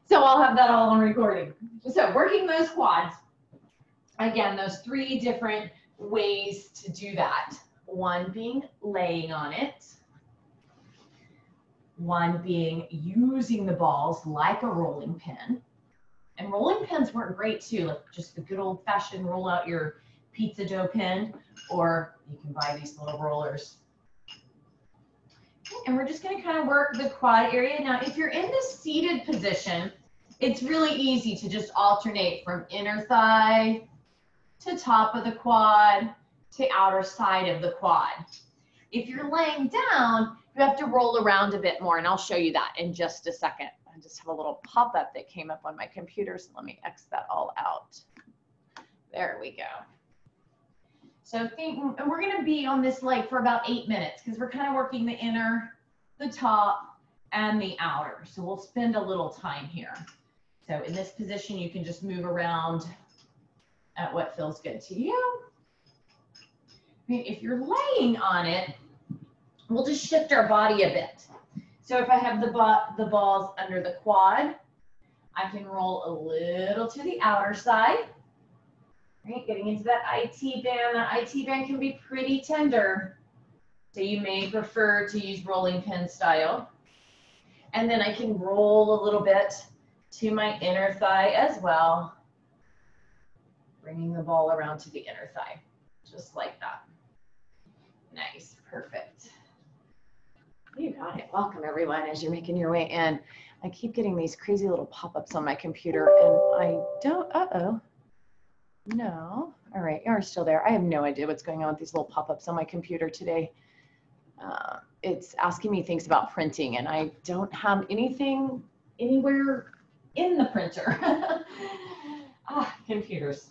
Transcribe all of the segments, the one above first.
So I'll have that all on recording. So working those quads, again, those 3 different ways to do that. One being laying on it. One being using the balls like a rolling pin. And rolling pins work great too, like just the good old fashioned roll out your pizza dough pin, or you can buy these little rollers. And we're just gonna kind of work the quad area. Now, if you're in this seated position, it's really easy to just alternate from inner thigh to top of the quad to outer side of the quad. If you're laying down, you have to roll around a bit more, and I'll show you that in just a second. I just have a little pop-up that came up on my computer, so let me X that all out. There we go. So and we're gonna be on this leg for about 8 minutes because we're kind of working the inner, the top, and the outer. So we'll spend a little time here. So in this position, you can just move around at what feels good to you. If you're laying on it, we'll just shift our body a bit. So if I have the balls under the quad, I can roll a little to the outer side. Right, getting into that IT band. That IT band can be pretty tender, so you may prefer to use rolling pin style. And then I can roll a little bit to my inner thigh as well, bringing the ball around to the inner thigh, just like that. Nice, perfect. You got it. Welcome everyone as you're making your way in. I keep getting these crazy little pop-ups on my computer and I don't, no. All right, you're still there. I have no idea what's going on with these little pop-ups on my computer today. It's asking me things about printing and I don't have anything anywhere in the printer. Computers.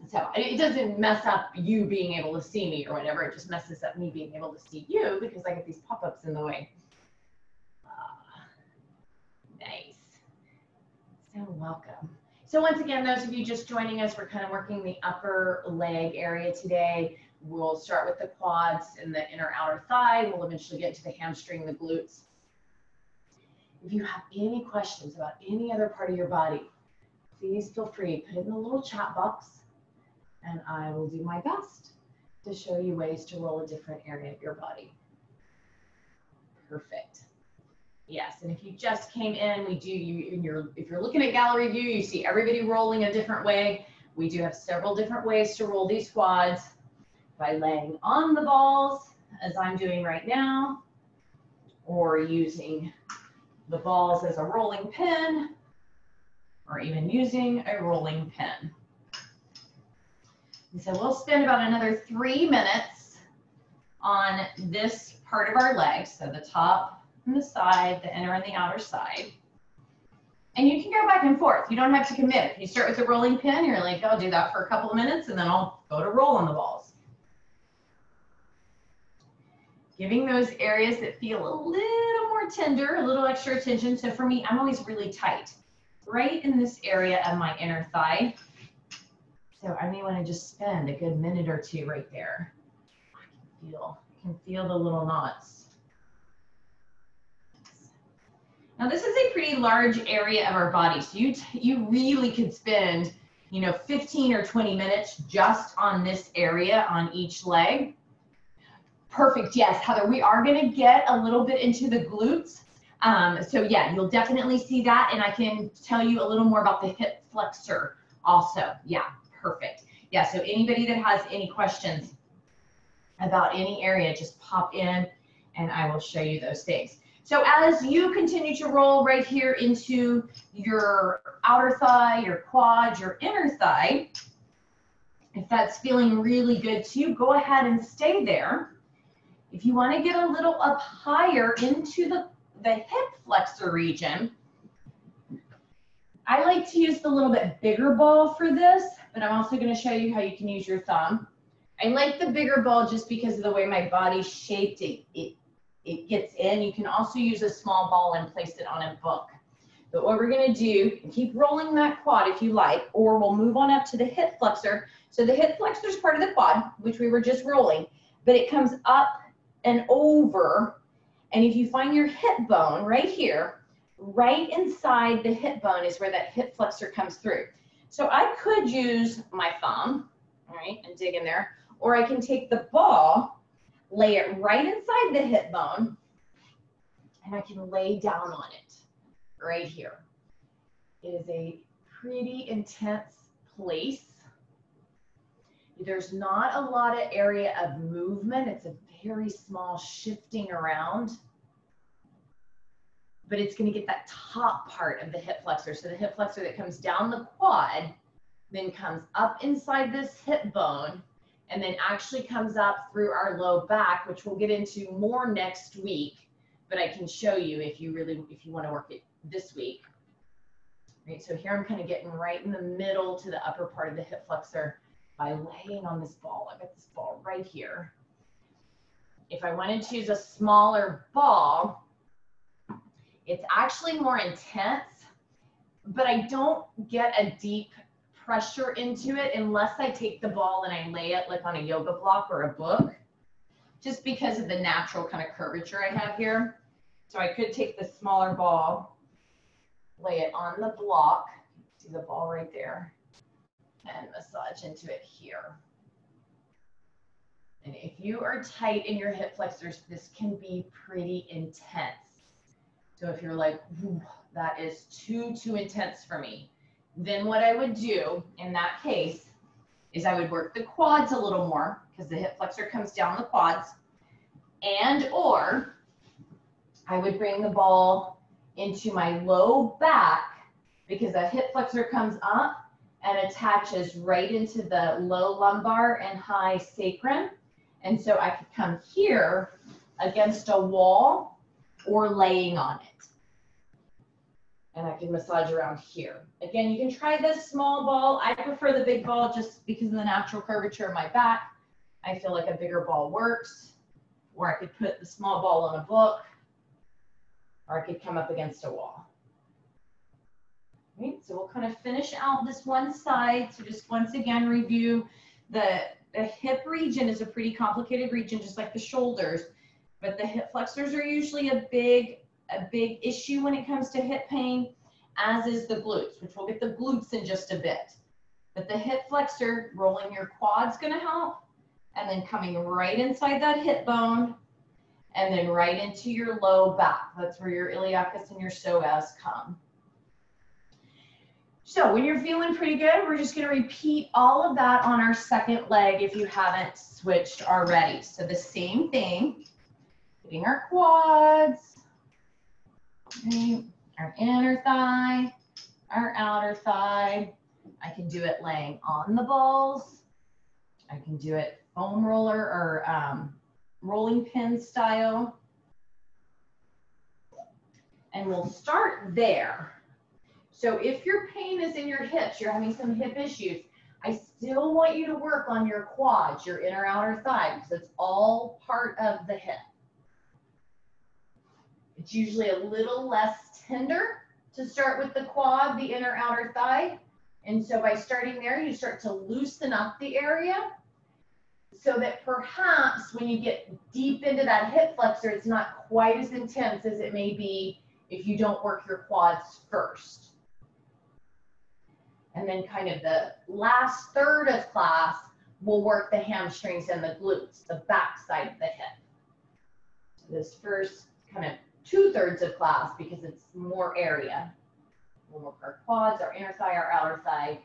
So it doesn't mess up you being able to see me or whatever. It just messes up me being able to see you because I get these pop-ups in the way. Nice. So welcome. So once again, those of you just joining us, we're kind of working the upper leg area today. We'll start with the quads and the inner outer thigh. We'll eventually get to the hamstring, the glutes. If you have any questions about any other part of your body, please feel free, put it in the little chat box and I will do my best to show you ways to roll a different area of your body. Perfect. Yes, and if you just came in, if you're looking at gallery view, you see everybody rolling a different way. We do have several different ways to roll these quads by laying on the balls, as I'm doing right now, or using the balls as a rolling pin, or even using a rolling pin. And so we'll spend about another 3 minutes on this part of our legs, so the top and the side, the inner and the outer side. And you can go back and forth. You don't have to commit. If you start with the rolling pin, you're like, I'll do that for a couple of minutes, and then I'll go to roll on the balls. Giving those areas that feel a little more tender, a little extra attention. So for me, I'm always really tight, right in this area of my inner thigh. So I may want to just spend a good minute or two right there. I can feel the little knots. Now this is a pretty large area of our body, so you really could spend, 15 or 20 minutes just on this area on each leg. Perfect, yes, Heather, we are gonna get a little bit into the glutes. So yeah, you'll definitely see that, and I can tell you a little more about the hip flexor also. Yeah, perfect. Yeah, so anybody that has any questions about any area, just pop in and I will show you those things. So as you continue to roll right here into your outer thigh, your quad, your inner thigh, if that's feeling really good to you, go ahead and stay there. If you want to get a little up higher into the hip flexor region, I like to use the little bit bigger ball for this, but I'm also going to show you how you can use your thumb. I like the bigger ball just because of the way my body's shaped. It gets in. You can also use a small ball and place it on a book. But what we're going to do, keep rolling that quad if you like, or we'll move on up to the hip flexor. So the hip flexor is part of the quad, which we were just rolling, but it comes up and over. And if you find your hip bone right here, right inside the hip bone is where that hip flexor comes through. So I could use my thumb, all right, and dig in there, or I can take the ball, lay it right inside the hip bone, and I can lay down on it right here. It is a pretty intense place. There's not a lot of area of movement. It's a very small shifting around, but it's going to get that top part of the hip flexor. So the hip flexor that comes down the quad, then comes up inside this hip bone, and then actually comes up through our low back, which we'll get into more next week, but I can show you if you want to work it this week. Right, so here I'm kind of getting right in the middle to the upper part of the hip flexor by laying on this ball. I've got this ball right here. If I wanted to use a smaller ball, it's actually more intense, but I don't get a deep pressure into it unless I take the ball and I lay it like on a yoga block or a book, just because of the natural kind of curvature I have here. So I could take the smaller ball, lay it on the block, see the ball right there, and massage into it here. And if you are tight in your hip flexors, this can be pretty intense. So if you're like, that is too intense for me, then what I would do in that case is I would work the quads a little more, because the hip flexor comes down the quads, and or I would bring the ball into my low back, because the hip flexor comes up and attaches right into the low lumbar and high sacrum. And so I could come here against a wall or laying on it. And I can massage around here. Again, you can try this small ball. I prefer the big ball just because of the natural curvature of my back. I feel like a bigger ball works. Or I could put the small ball on a book, or I could come up against a wall. Right, so we'll kind of finish out this one side. So just once again, review the hip region is a pretty complicated region, just like the shoulders, but the hip flexors are usually a big issue when it comes to hip pain, as is the glutes, which we'll get the glutes in just a bit. But the hip flexor, rolling your quad's gonna help, and then coming right inside that hip bone, and then right into your low back. That's where your iliacus and your psoas come. So when you're feeling pretty good, we're just gonna repeat all of that on our second leg if you haven't switched already. So the same thing, hitting our quads, okay, our inner thigh, our outer thigh. I can do it laying on the balls. I can do it foam roller or rolling pin style. And we'll start there. So if your pain is in your hips, you're having some hip issues, I still want you to work on your quads, your inner outer thigh, because it's all part of the hip. It's usually a little less tender to start with the quad, the inner outer thigh. And so by starting there, you start to loosen up the area so that perhaps when you get deep into that hip flexor, it's not quite as intense as it may be if you don't work your quads first. And then kind of the last third of class, we'll work the hamstrings and the glutes, the back side of the hip. So this first kind of 2/3 of class, because it's more area. We'll work our quads, our inner thigh, our outer thigh,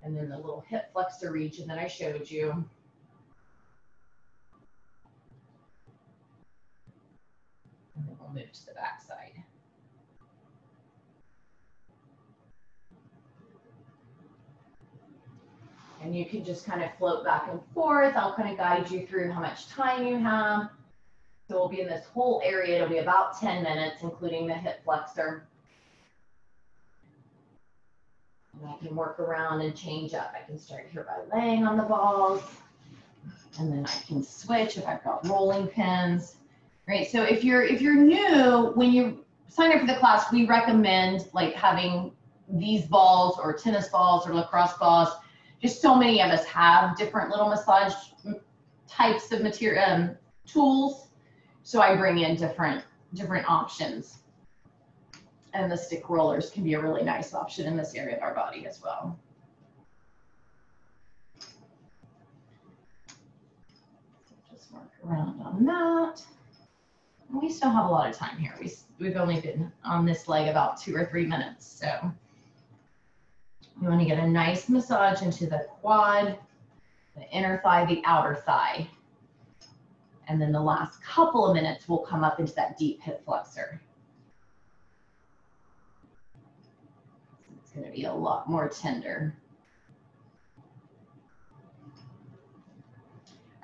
and then the little hip flexor region that I showed you. And then we'll move to the back side. And you can just kind of float back and forth. I'll kind of guide you through how much time you have. So we'll be in this whole area. It'll be about 10 minutes, including the hip flexor. And I can work around and change up. I can start here by laying on the balls. And then I can switch if I've got rolling pins. Right, so if you're new, when you sign up for the class, we recommend like having these balls or tennis balls or lacrosse balls. Just so many of us have different little massage types of material tools, so I bring in different options. And the stick rollers can be a really nice option in this area of our body as well. So just work around on that. And we still have a lot of time here. We've only been on this leg about 2 or 3 minutes. So you want to get a nice massage into the quad, the inner thigh, the outer thigh. And then the last couple of minutes, we'll come up into that deep hip flexor. It's going to be a lot more tender.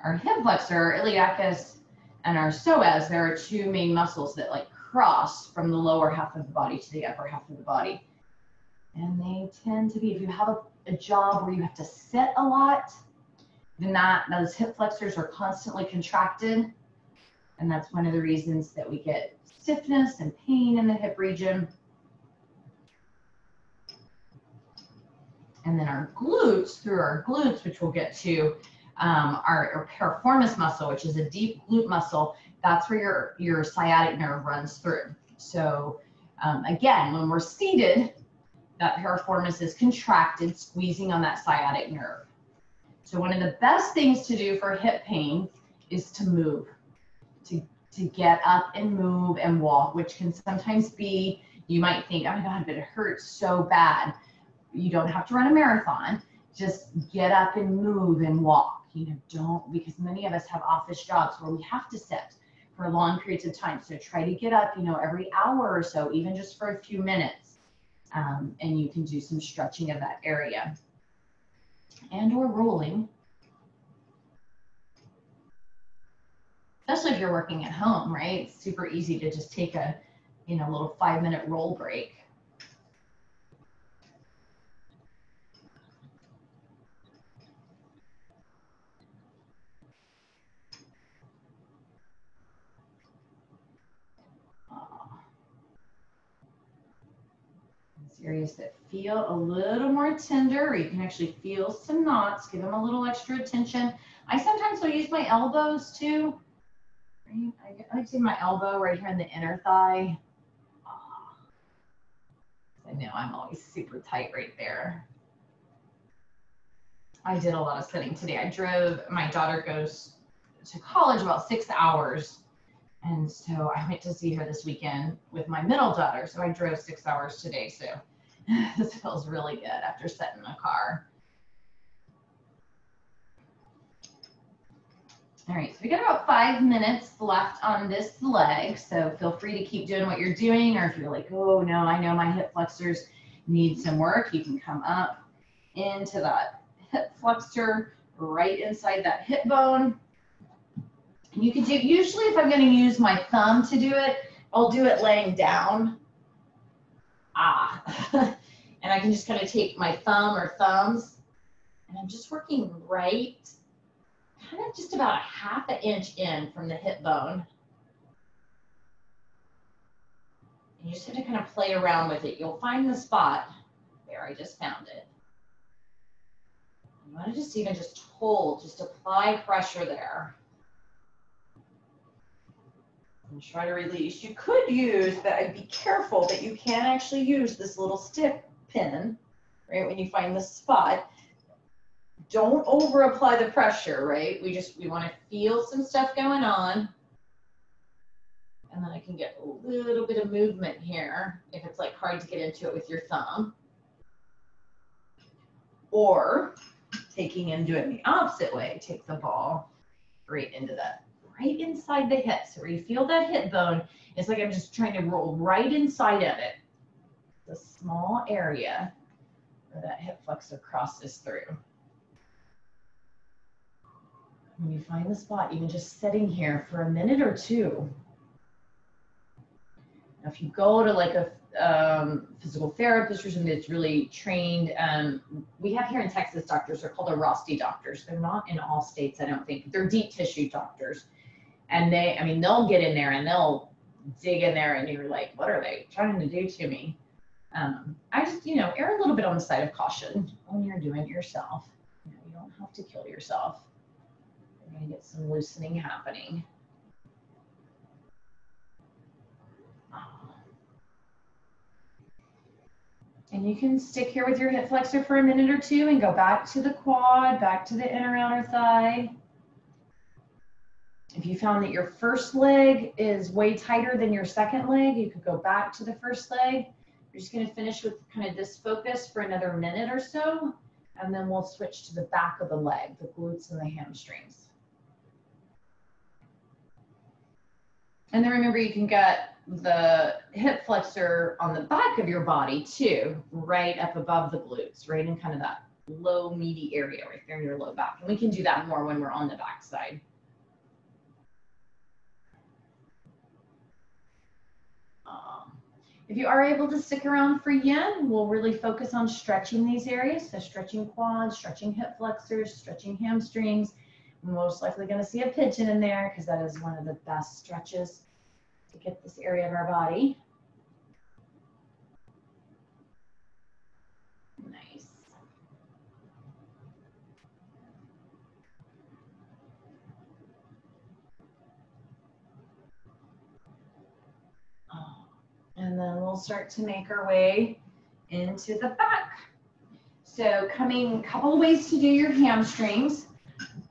Our hip flexor, iliacus, and our psoas, there are 2 main muscles that like cross from the lower half of the body to the upper half of the body. And they tend to be, if you have a job where you have to sit a lot, then those hip flexors are constantly contracted. And that's one of the reasons that we get stiffness and pain in the hip region. And then our glutes, through our glutes, which we'll get to, our piriformis muscle, which is a deep glute muscle, that's where your sciatic nerve runs through. So again, when we're seated, that piriformis is contracted, squeezing on that sciatic nerve. So one of the best things to do for hip pain is to move, to get up and move and walk, which can sometimes be, you might think, oh my God, but it hurts so bad. You don't have to run a marathon. Just get up and move and walk. You know, don't, because many of us have office jobs where we have to sit for long periods of time. So try to get up, you know, every hour or so, even just for a few minutes. And you can do some stretching of that area. And or rolling. Especially if you're working at home, right? It's super easy to just take a, you know, little 5-minute roll break. Areas that feel a little more tender, or you can actually feel some knots, give them a little extra attention. I sometimes will use my elbows too. Right? I like to see my elbow right here in the inner thigh. I know I'm always super tight right there. I did a lot of sitting today. I drove, my daughter goes to college about 6 hours. And so I went to see her this weekend with my middle daughter. So I drove 6 hours today. So this feels really good after sitting in a car. All right, so we got about 5 minutes left on this leg. So feel free to keep doing what you're doing. Or if you're like, oh no, I know my hip flexors need some work, you can come up into that hip flexor right inside that hip bone. And you can do, usually if I'm going to use my thumb to do it, I'll do it laying down. And I can just kind of take my thumb or thumbs, and I'm just working right, kind of just about a ½ inch in from the hip bone. And you just have to kind of play around with it. You'll find the spot. There, I just found it. You want to just even just hold, just apply pressure there. And try to release. You could use, but I'd be careful that you can actually use this little stick pin, right, when you find the spot. Don't over apply the pressure, right? We want to feel some stuff going on. And then I can get a little bit of movement here if it's like hard to get into it with your thumb. Or taking and doing the opposite way, take the ball right into that, right inside the hip. So where you feel that hip bone, it's like I'm just trying to roll right inside of it. The small area where that hip flexor crosses through. When you find the spot, even just sitting here for a minute or two. Now, if you go to like a physical therapist or something that's really trained, we have here in Texas doctors, they're called Rosti doctors. They're not in all states, I don't think. They're deep tissue doctors. And they'll get in there and they'll dig in there and you're like, what are they trying to do to me? I just, err a little bit on the side of caution when you're doing it yourself. You don't have to kill yourself. You're going to get some loosening happening. And you can stick here with your hip flexor for a minute or two and go back to the quad, back to the inner outer thigh. If you found that your first leg is way tighter than your second leg, you could go back to the first leg. We're just going to finish with kind of this focus for another minute or so, and then we'll switch to the back of the leg, the glutes and the hamstrings. And then remember, you can get the hip flexor on the back of your body too, right up above the glutes, right in kind of that low meaty area right there in your low back. And we can do that more when we're on the back side. If you are able to stick around for yin, we'll really focus on stretching these areas. So stretching quads, stretching hip flexors, stretching hamstrings. We're most likely going to see a pigeon in there because that is one of the best stretches to get this area of our body. Nice. And then we'll start to make our way into the back. So coming, a couple of ways to do your hamstrings.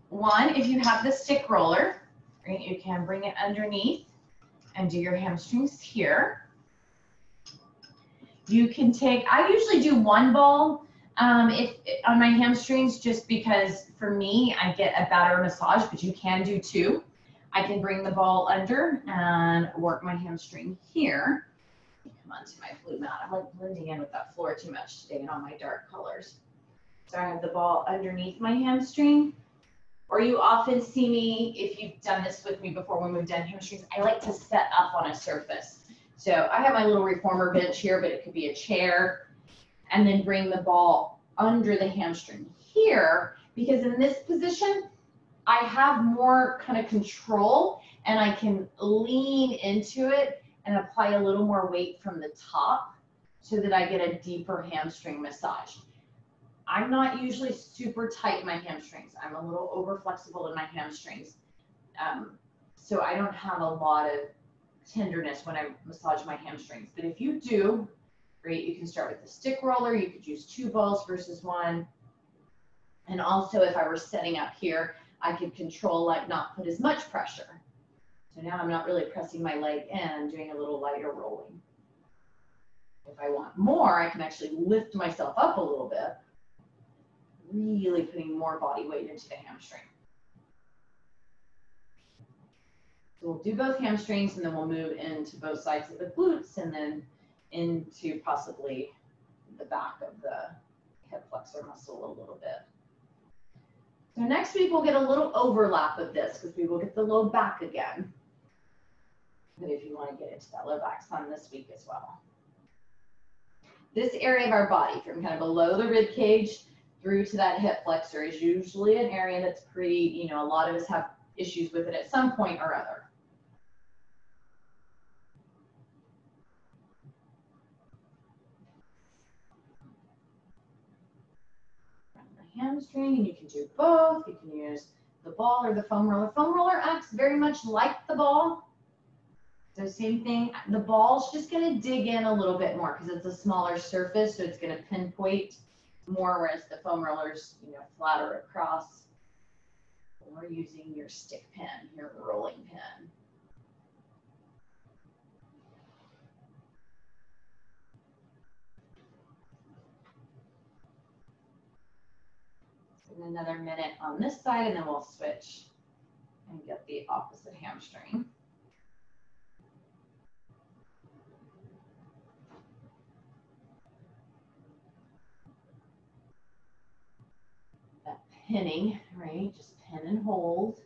One, if you have the stick roller, right, you can bring it underneath and do your hamstrings here. You can take, I usually do one ball on my hamstrings just because for me, I get a better massage, but you can do two. I can bring the ball under and work my hamstring here. Come onto my blue mat. I'm like blending in with that floor too much today and all my dark colors. So I have the ball underneath my hamstring. Or you often see me, if you've done this with me before when we've done hamstrings, I like to set up on a surface. So I have my little reformer bench here, but it could be a chair, and then bring the ball under the hamstring here, because in this position, I have more kind of control and I can lean into it and apply a little more weight from the top so that I get a deeper hamstring massage. I'm not usually super tight in my hamstrings. I'm a little over flexible in my hamstrings. So I don't have a lot of tenderness when I massage my hamstrings. But if you do, great, you can start with the stick roller. You could use 2 balls versus 1. And also if I were setting up here, I could control, like not put as much pressure. So now I'm not really pressing my leg in, I'm doing a little lighter rolling. If I want more, I can actually lift myself up a little bit, really putting more body weight into the hamstring. So we'll do both hamstrings and then we'll move into both sides of the glutes and then into possibly the back of the hip flexor muscle a little bit. So next week we'll get a little overlap of this because we will get the low back again. But if you want to get into that low back some this week as well. This area of our body, from kind of below the rib cage through to that hip flexor, is usually an area that's pretty, a lot of us have issues with it at some point or other. The hamstring, and you can do both. You can use the ball or the foam roller. Foam roller acts very much like the ball. So same thing, the ball's just gonna dig in a little bit more because it's a smaller surface, so it's gonna pinpoint more, whereas the foam roller's, flatter across. Or using your stick pin, your rolling pin. And another minute on this side, and then we'll switch and get the opposite hamstring. That pinning, right? Just pin and hold.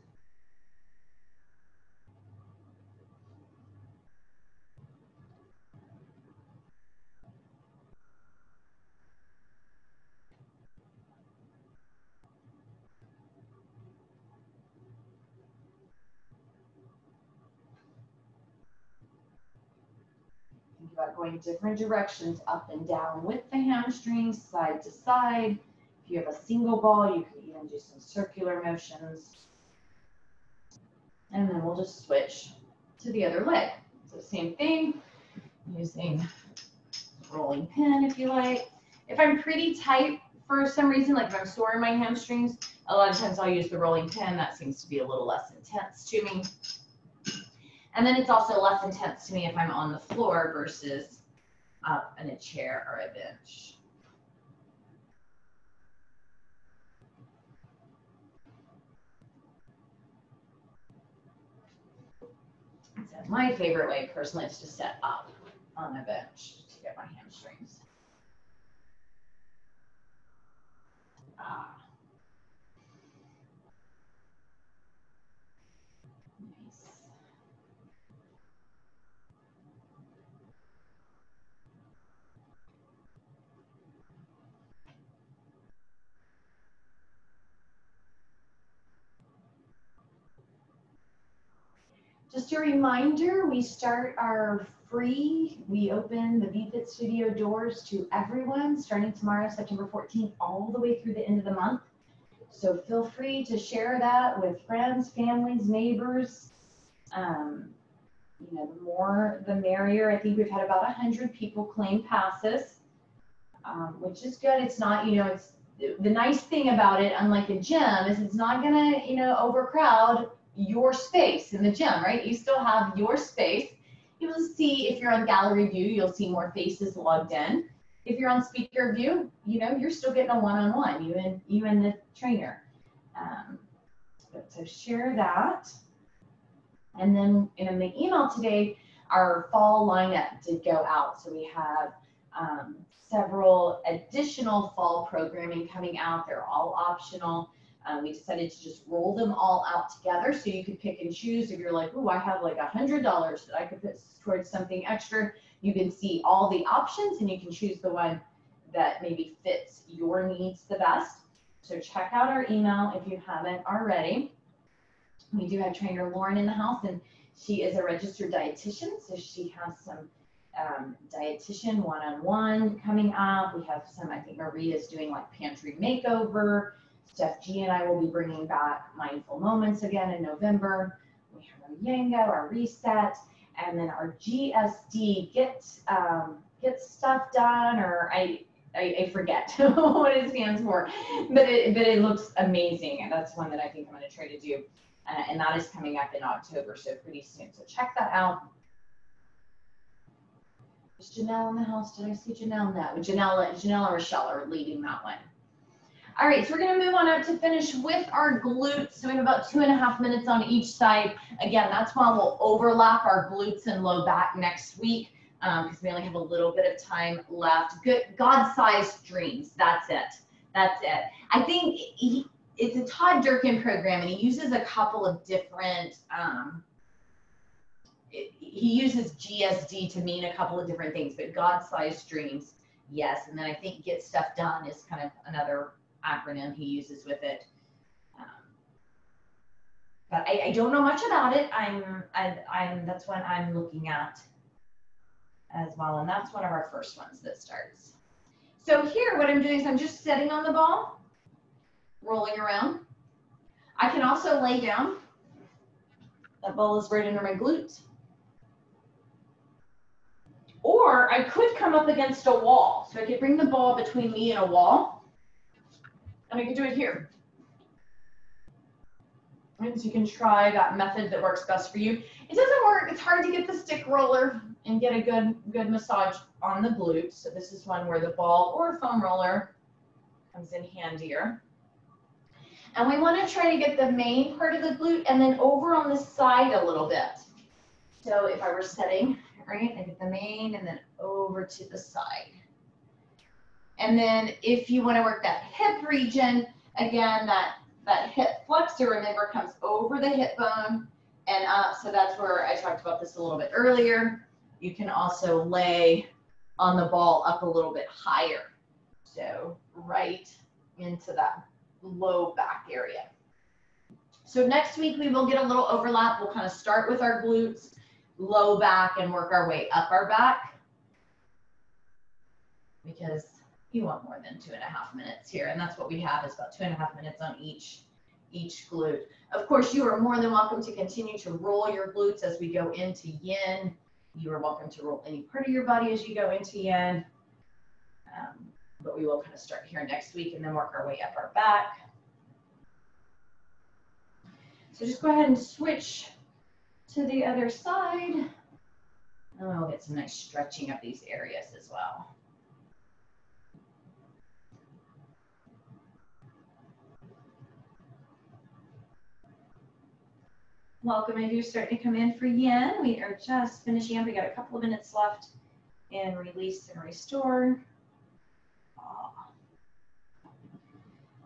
Think about going different directions, up and down with the hamstrings, side to side. If you have a single ball, you can even do some circular motions. And then we'll just switch to the other leg. So same thing, using rolling pin if you like. If I'm pretty tight for some reason, like if I'm sore in my hamstrings, a lot of times I'll use the rolling pin. That seems to be a little less intense to me. And then it's also less intense to me if I'm on the floor versus up in a chair or a bench. So my favorite way personally is to set up on a bench to get my hamstrings. Nice. Just a reminder, we open the VFit studio doors to everyone starting tomorrow, September 14th, all the way through the end of the month. So feel free to share that with friends, families, neighbors. You know, the more, the merrier. I think we've had about 100 people claim passes, which is good. It's not, you know, it's the nice thing about it, unlike a gym, is it's not gonna, you know, overcrowd your space in the gym, right? You still have your space. You'll see, if you're on gallery view, you'll see more faces logged in. If you're on speaker view, you know, you're still getting a one-on-one, you and the trainer. So share that. And then in the email today, our fall lineup did go out. So we have several additional fall programming coming out. They're all optional. We decided to just roll them all out together so you could pick and choose. If you're like, oh, I have like $100 that I could put towards something extra, you can see all the options and you can choose the one that maybe fits your needs the best. So check out our email if you haven't already. We do have trainer Lauren in the house, and she is a registered dietitian, so she has some dietitian one-on-one coming up. We have some, I think Marie is doing like pantry makeover. Steph G and I will be bringing back mindful moments again in November. We have our Yango, our reset, and then our GSD, get stuff done, or I forget what it stands for, but it looks amazing, and that's one that I think I'm going to try to do, and that is coming up in October, so pretty soon. So check that out. Is Janelle in the house? Did I see Janelle? No, Janelle and Rochelle are leading that one. All right, so we're going to move on up to finish with our glutes. So we have about 2.5 minutes on each side. Again, that's why we'll overlap our glutes and low back next week, because we only have a little bit of time left. Good, God-sized dreams. That's it. That's it. I think it's a Todd Durkin program, and he uses a couple of different. He uses GSD to mean a couple of different things, but God-sized dreams, yes. And then I think get stuff done is kind of another acronym he uses with it. But I don't know much about it. That's what I'm looking at as well, and that's one of our first ones that starts. So here, what I'm doing is I'm just sitting on the ball, rolling around. I can also lay down. That ball is right under my glutes. Or I could come up against a wall. So I could bring the ball between me and a wall, and I could do it here. And so you can try that method that works best for you. It doesn't work. It's hard to get the stick roller and get a good massage on the glutes. So this is one where the ball or foam roller comes in handier. And we want to try to get the main part of the glute and then over on the side a little bit. So if I were sitting, right, I get the main and then over to the side. And then if you want to work that hip region, again, that hip flexor, remember, comes over the hip bone and up. So that's where I talked about this a little bit earlier. You can also lay on the ball up a little bit higher. So right into that low back area. So next week we will get a little overlap. We'll kind of start with our glutes, low back, and work our way up our back, because you want more than 2.5 minutes here, and that's what we have, is about 2.5 minutes on each glute. Of course, you are more than welcome to continue to roll your glutes as we go into yin. You are welcome to roll any part of your body as you go into yin. But we will kind of start here next week and then work our way up our back. So just go ahead and switch to the other side. And we'll get some nice stretching of these areas as well. Welcome if you're starting to come in for yin. We are just finishing up. We got a couple of minutes left in release and restore.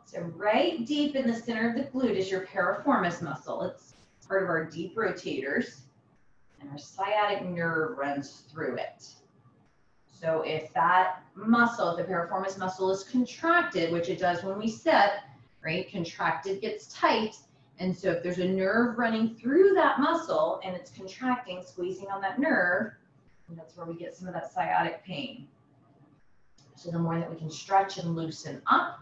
So right deep in the center of the glute is your piriformis muscle. It's part of our deep rotators, and our sciatic nerve runs through it. So if that muscle, if the piriformis muscle is contracted, which it does when we sit, right, contracted gets tight. And so if there's a nerve running through that muscle and it's contracting, squeezing on that nerve, and that's where we get some of that sciatic pain. So the more that we can stretch and loosen up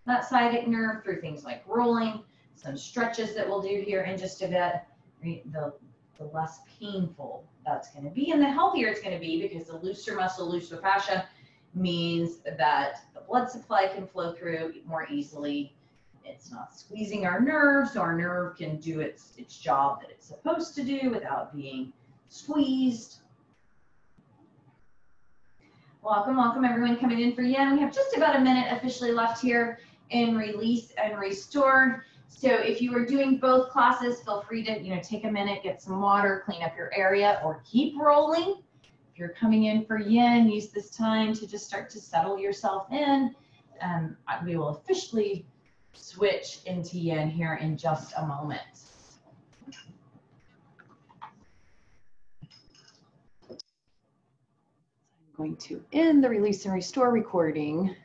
that sciatic nerve through things like rolling, some stretches that we'll do here in just a bit, right, the less painful that's going to be, and the healthier it's going to be, because the looser muscle, looser fascia, means that the blood supply can flow through more easily. It's not squeezing our nerve, so our nerve can do its job that it's supposed to do without being squeezed. Welcome, welcome everyone coming in for yin. We have just about a minute officially left here in release and restore. So if you are doing both classes, feel free to take a minute, get some water, clean up your area, or keep rolling. If you're coming in for yin, use this time to just start to settle yourself in. We will officially switch into yin here in just a moment. I'm going to end the release and restore recording.